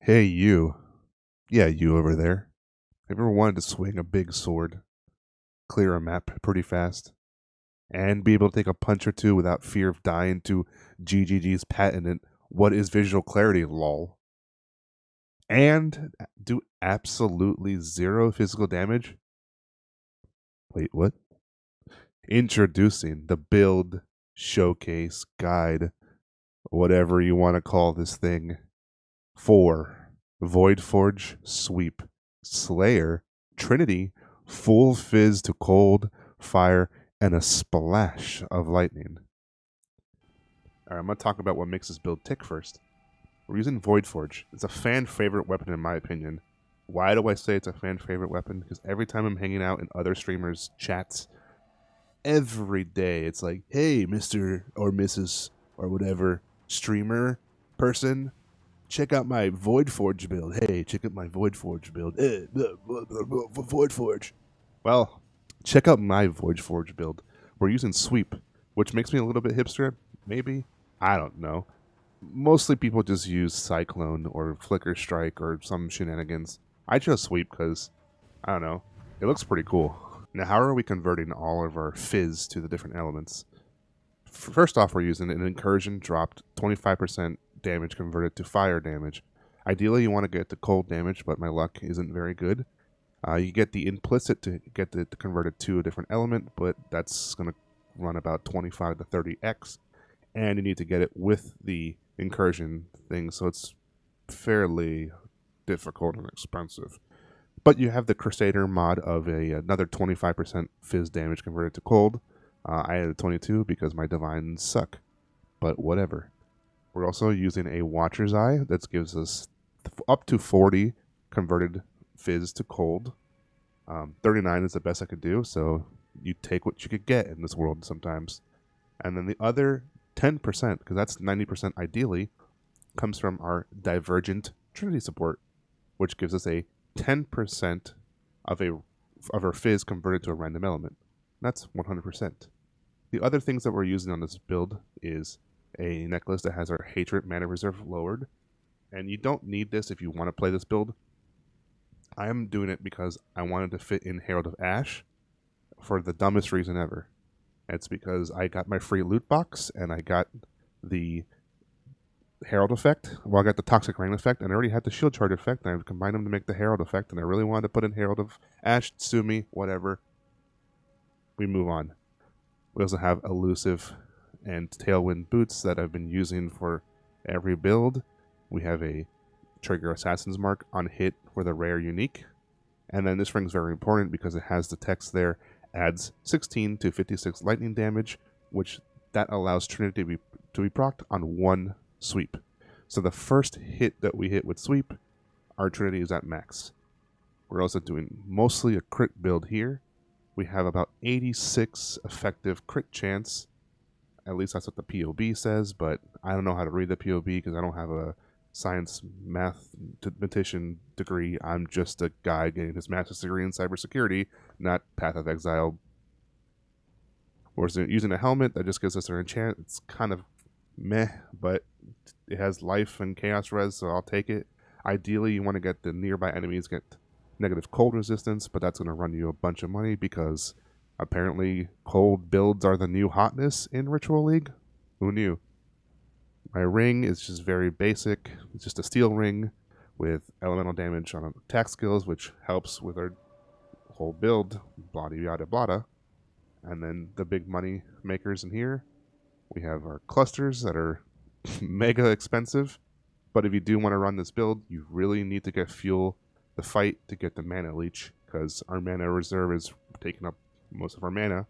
Hey, you. Yeah, you over there. Have you ever wanted to swing a big sword, clear a map pretty fast, and be able to take a punch or two without fear of dying to GGG's patented "What is visual clarity?" lol, and do absolutely zero physical damage? Wait, what? Introducing the build, showcase, guide, whatever you want to call this thing, for Voidforge Sweep, Slayer, Trinity, full fizz to cold, fire, and a splash of lightning. Alright, I'm going to talk about what makes this build tick first. We're using Voidforge. It's a fan favorite weapon in my opinion. Why do I say it's a fan favorite weapon? Because every time I'm hanging out in other streamers' chats, every day it's like, hey, Mr. or Mrs. or whatever streamer person, check out my Voidforge build. Hey, check out my Voidforge build. Voidforge. Well, check out my Voidforge build. We're using Sweep, which makes me a little bit hipster, maybe. I don't know. Mostly people just use Cyclone or Flicker Strike or some shenanigans. I chose Sweep because, I don't know, it looks pretty cool. Now, how are we converting all of our fizz to the different elements? First off, we're using an incursion dropped 25% damage converted to fire damage. Ideally, you want to get the cold damage, but my luck isn't very good. You get the implicit to get it converted to a different element, but that's going to run about 25 to 30x. And you need to get it with the incursion thing, so it's fairly difficult and expensive. But you have the Crusader mod of another 25% fizz damage converted to cold. I added 22 because my divines suck, but whatever. We're also using a Watcher's Eye that gives us up to 40 converted fizz to cold. 39 is the best I could do, so you take what you could get in this world sometimes. And then the other 10%, because that's 90% ideally, comes from our Divergent Trinity support, which gives us a 10% of our fizz converted to a random element. That's 100%. The other things that we're using on this build is a necklace that has our Hatred mana reserve lowered. And you don't need this if you want to play this build. I am doing it because I wanted to fit in Herald of Ash for the dumbest reason ever. It's because I got my free loot box and I got the Herald effect. Well, I got the Toxic Rain effect and I already had the Shield Charge effect, and I combined them to make the Herald effect, and I really wanted to put in Herald of Ash, sue me, whatever. We move on. We also have Elusive and Tailwind boots that I've been using for every build. We have a Trigger Assassin's Mark on hit for the rare unique. And then this ring's very important because it has the text there, adds 16 to 56 lightning damage, which that allows Trinity to be procced on one sweep. So the first hit that we hit with Sweep, our Trinity is at max. We're also doing mostly a crit build here. We have about 86 effective crit chance. At least that's what the POB says, but I don't know how to read the POB because I don't have a science mathematician degree. I'm just a guy getting his master's degree in cybersecurity, not Path of Exile. We're using a helmet that just gives us our enchant. It's kind of meh, but it has life and chaos res, so I'll take it. Ideally, you want to get the nearby enemies get negative cold resistance, but that's going to run you a bunch of money because apparently cold builds are the new hotness in Ritual League. Who knew? My ring is just very basic. It's just a steel ring with elemental damage on attack skills, which helps with our whole build, blah yada blah. And then the big money makers in here, we have our clusters that are mega expensive. But if you do want to run this build, you really need to get fuel the fight to get the mana leech, because our mana reserve is taking up most of our mana,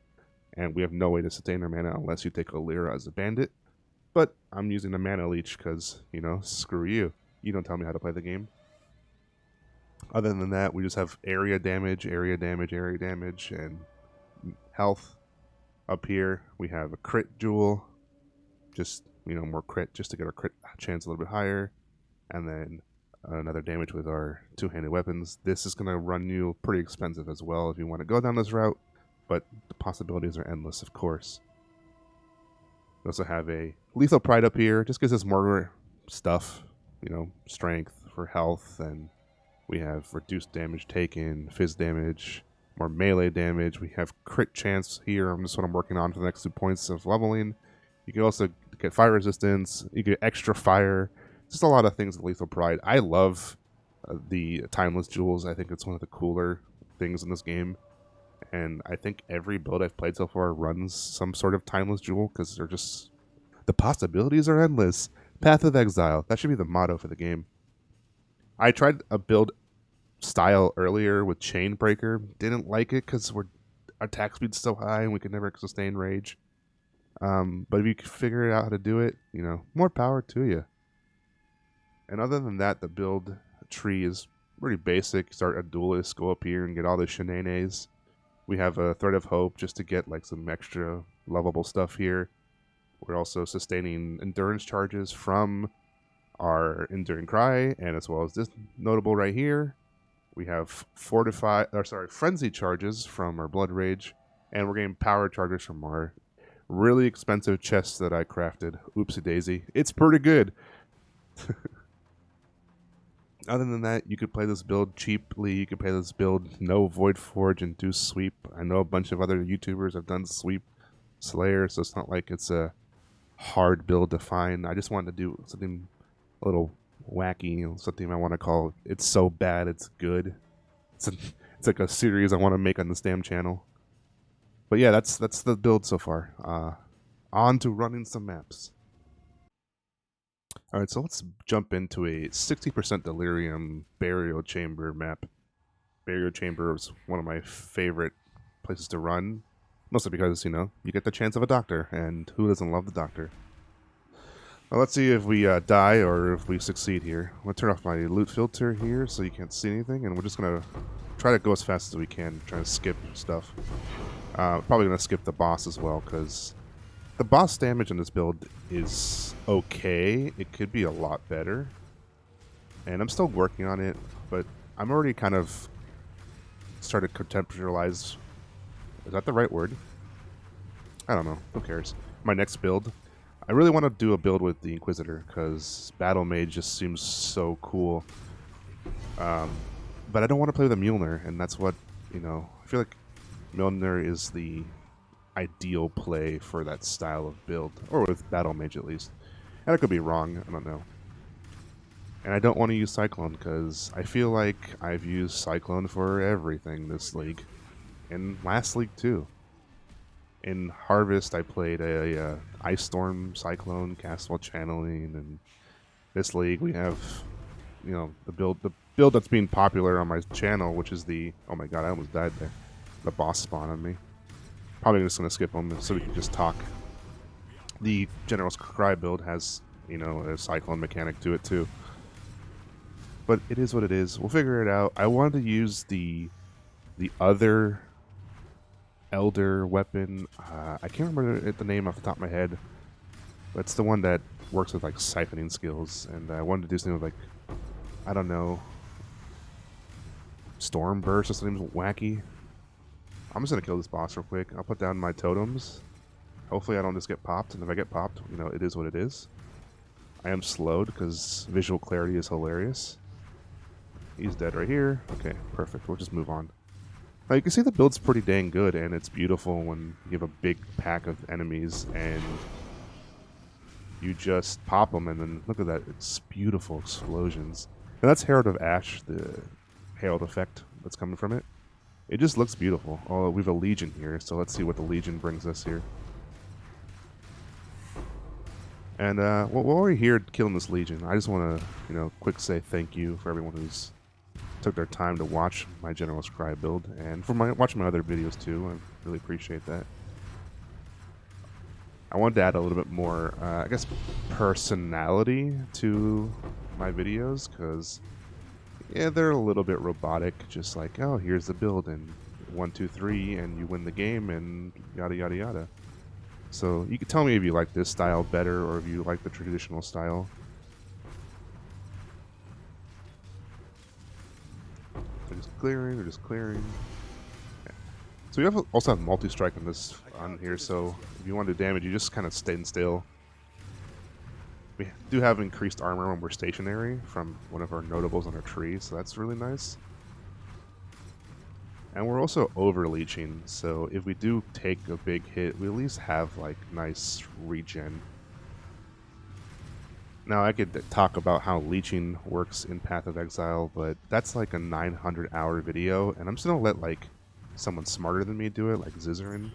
and we have no way to sustain our mana unless you take a Lyra as a bandit. But I'm using the mana leech because, you know, screw you. You don't tell me how to play the game. Other than that, we just have area damage, and health. Up here, we have a crit jewel. Just, you know, more crit just to get our crit chance a little bit higher. And then another damage with our two-handed weapons. This is going to run you pretty expensive as well if you want to go down this route, but the possibilities are endless, of course. We also have a Lethal Pride up here. Just gives us more stuff. strength for health, and we have reduced damage taken, fizz damage, more melee damage. We have crit chance here. This is what I'm working on for the next 2 points of leveling. You can also get fire resistance. You get extra fire. Just a lot of things with Lethal Pride. I love the Timeless Jewels. I think it's one of the cooler things in this game. And I think every build I've played so far runs some sort of Timeless Jewel because they're just... the possibilities are endless. Path of Exile. That should be the motto for the game. I tried a build style earlier with Chainbreaker. Didn't like it because our attack speed's so high and we could never sustain rage. But if you can figure out how to do it, more power to you. And other than that, the build tree is pretty basic. Start a duelist, go up here and get all the shenanigans. We have a Thread of Hope just to get like some extra lovable stuff here. We're also sustaining endurance charges from our Enduring Cry, and as well as this notable right here. We have frenzy charges from our Blood Rage, and we're getting power charges from our really expensive chests that I crafted. Oopsie daisy. It's pretty good. Other than that, you could play this build cheaply. You could play this build no Voidforge and do Sweep. I know a bunch of other YouTubers have done Sweep Slayer, so it's not like it's a hard build to find. I just wanted to do something a little wacky, something I want to call It's So Bad It's Good. It's like a series I want to make on this damn channel. But yeah, that's the build so far. On to running some maps. Alright, so let's jump into a 60% Delirium Burial Chamber map. Burial Chamber is one of my favorite places to run. Mostly because, you get the chance of a doctor, and who doesn't love the doctor? Well, let's see if we die or if we succeed here. I'm going to turn off my loot filter here so you can't see anything, and we're just going to try to go as fast as we can, try to skip stuff. Probably going to skip the boss as well, because the boss damage in this build is okay. It could be a lot better, and I'm still working on it, but I'm already kind of started to contextualize. Is that the right word? I don't know. Who cares? My next build. I really want to do a build with the Inquisitor because Battle Mage just seems so cool. But I don't want to play with a Mjolnir, and that's what, I feel like Mjolnir is the ideal play for that style of build, or with Battle Mage at least. And I could be wrong. I don't know. And I don't want to use Cyclone because I feel like I've used Cyclone for everything this league. And last league too. In Harvest, I played a Ice Storm, Cyclone, cast while channeling, and this league we have, the build that's being popular on my channel, which is the oh my god, I almost died there. The boss spawn on me. Probably just gonna skip them so we can just talk. The General's Cry build has a Cyclone mechanic to it too, but it is what it is. We'll figure it out. I wanted to use the other Elder weapon. I can't remember the name off the top of my head, but it's the one that works with like siphoning skills, and I wanted to do something with like, I don't know, Storm Burst or something wacky. I'm just gonna kill this boss real quick. I'll put down my totems. Hopefully I don't just get popped, and if I get popped, it is what it is. I am slowed because visual clarity is hilarious. He's dead right here. Okay, perfect. We'll just move on. Now you can see the build's pretty dang good, and it's beautiful when you have a big pack of enemies and you just pop them, and then look at that, it's beautiful explosions. And that's Herald of Ash, the Herald effect that's coming from it. It just looks beautiful. Oh, we have a Legion here, so let's see what the Legion brings us here. And while we're here killing this Legion, I just want to, quick say thank you for everyone who's took their time to watch my General's Cry build, and for watching my other videos too. I really appreciate that. I wanted to add a little bit more, I guess, personality to my videos, because, yeah, they're a little bit robotic, just like, oh, here's the build, and 1, 2, 3, and you win the game, and yada, yada, yada. So you can tell me if you like this style better, or if you like the traditional style. They're just clearing. Okay. So we also have multi-strike on here, so if you want to do damage, you just kind of stay still. We do have increased armor when we're stationary from one of our notables on our tree, so that's really nice. And we're also overleeching, so if we do take a big hit, we at least have like nice regen. Now I could talk about how leeching works in Path of Exile, but that's like a 900-hour video, and I'm just gonna let like someone smarter than me do it, like Zizarin.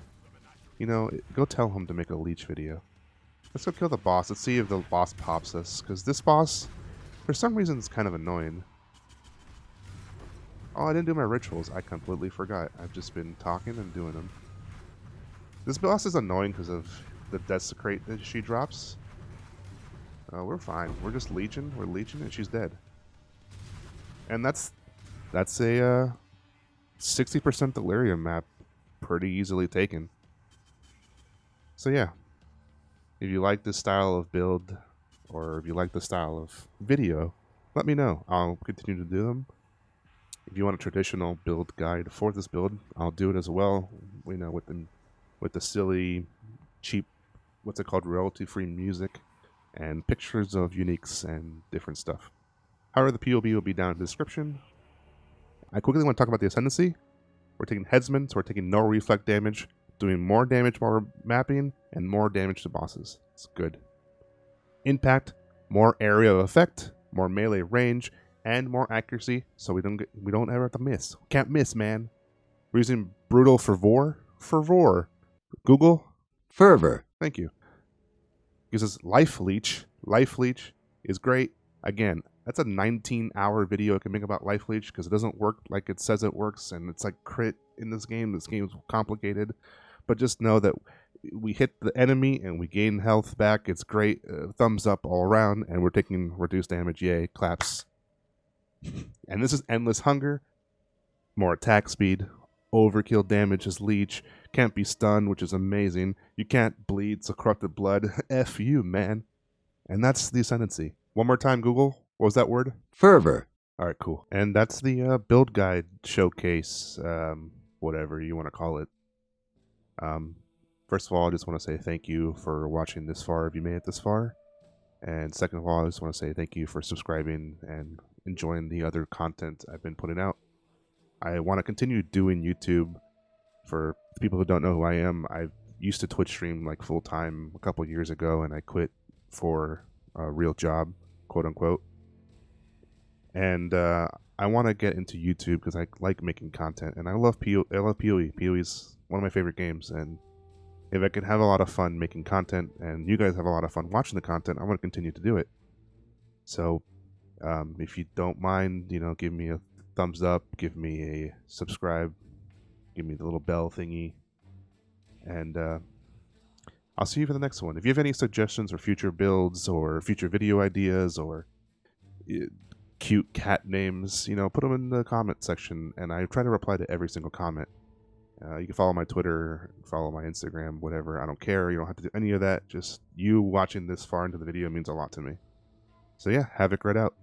You know, go tell him to make a leech video. Let's go kill the boss. Let's see if the boss pops us, because this boss, for some reason, is kind of annoying. Oh, I didn't do my rituals. I completely forgot. I've just been talking and doing them. This boss is annoying because of the desecrate that she drops. We're fine. We're just leeching. We're leeching, and she's dead. And that's a 60% delirium map, pretty easily taken. So yeah, if you like this style of build, or if you like the style of video, let me know. I'll continue to do them. If you want a traditional build guide for this build, I'll do it as well. You know, with the silly, cheap, what's it called, royalty-free music, and pictures of uniques and different stuff. However, the POB will be down in the description. I quickly want to talk about the Ascendancy. We're taking headsman, so we're taking no reflect damage, doing more damage while we're mapping, and more damage to bosses. It's good. Impact, more area of effect, more melee range, and more accuracy, so we don't ever have to miss. Can't miss, man. We're using brutal fervor. Fervor. Google. Fervor. Thank you. Gives us life leech. Life leech is great. Again, that's a 19-hour video I can make about life leech because it doesn't work like it says it works, and it's like crit in this game. This game is complicated, but just know that we hit the enemy and we gain health back. It's great. Thumbs up all around, and we're taking reduced damage. Yay, claps. And this is Endless Hunger. More attack speed. Overkill damage as leech. Can't be stunned, which is amazing. You can't bleed, so corrupted blood. F you, man. And that's the Ascendancy. One more time, Google. What was that word? Fervor. Alright, cool. And that's the build guide showcase, whatever you want to call it. First of all, I just want to say thank you for watching this far if you made it this far. And second of all, I just want to say thank you for subscribing and enjoying the other content I've been putting out. I want to continue doing YouTube. For people who don't know who I am, I used to Twitch stream like full time a couple years ago, and I quit for a real job, quote unquote. And I want to get into YouTube because I like making content, and I love PoE. PoE's one of my favorite games, and if I can have a lot of fun making content, and you guys have a lot of fun watching the content, I want to continue to do it. So, if you don't mind, you know, give me a thumbs up, give me a subscribe, give me the little bell thingy, and I'll see you for the next one. If you have any suggestions or future builds or future video ideas or cute cat names, you know, put them in the comment section, and I try to reply to every single comment. You can follow my Twitter, follow my Instagram, whatever. I don't care. You don't have to do any of that. Just you watching this far into the video means a lot to me. So yeah, Havoc Red out.